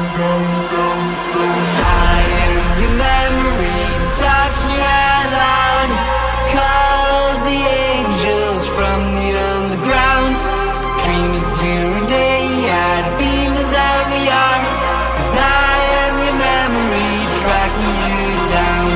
I am your memory, talking out loud. Calls the angels from the underground. Dreams during day, yeah, demons that we are. 'Cause I am your memory, tracking you down.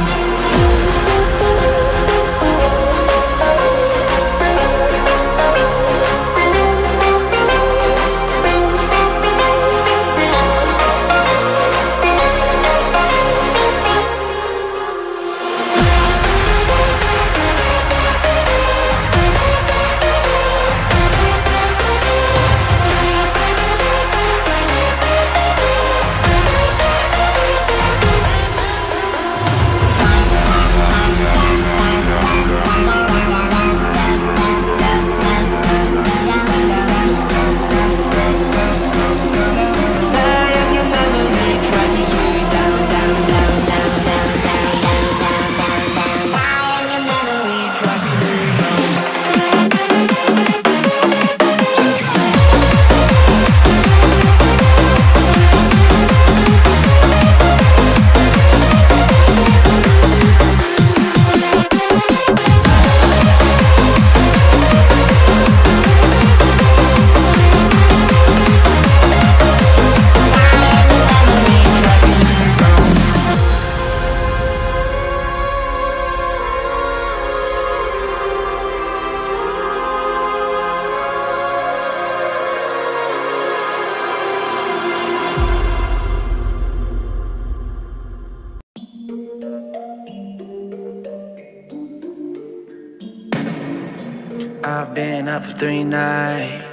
I've been up for 3 nights.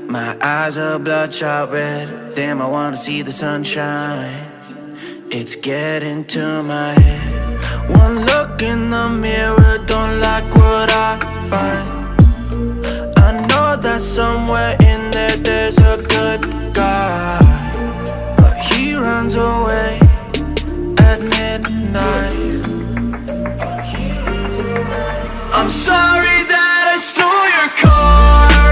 My eyes are bloodshot red. Damn, I wanna see the sunshine. It's getting to my head. One look in the mirror, don't like what I find. I know that somewhere in there there's a good guy, but he runs away at midnight. I'm sorry that I stole your car.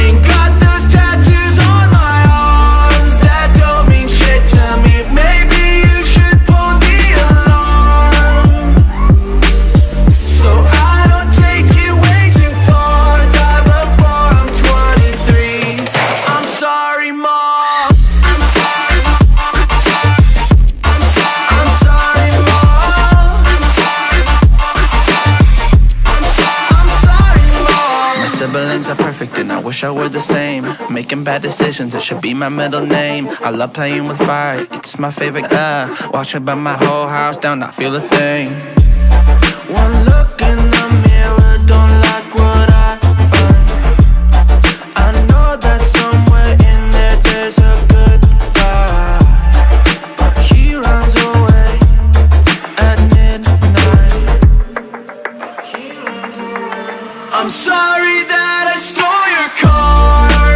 Ain't got those tattoos on my arms that don't mean shit to me. Maybe you should pull the alarm, so I don't take it way too far. Die before I'm 23. I'm sorry, Mom. I'm sorry, Mom. I'm sorry, Mom. Siblings are perfect and I wish I were the same. Making bad decisions, it should be my middle name. I love playing with fire, it's my favorite. Watch me burn my whole house down, not feel a thing. One look in the mirror, don't like what I find. I know that somewhere in there there's a good guy, but he runs away at midnight. I'm sorry that I stole your car.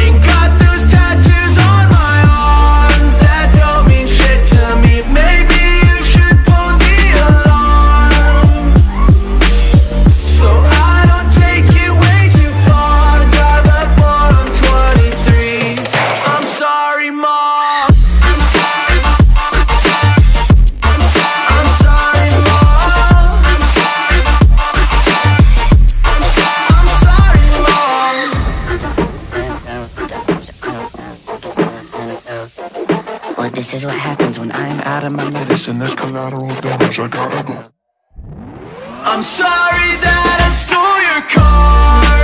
Ain't got those tattoos on my arms that don't mean shit to me. Maybe you should pull the alarm, so I don't take it way too far. Die before I'm 23. I'm sorry, Mom. I'm sorry, Mom. I'm sorry, Mom. Well, this is what happens when I'm out of my medicine. There's collateral damage, I gotta go. I'm sorry that I stole your car.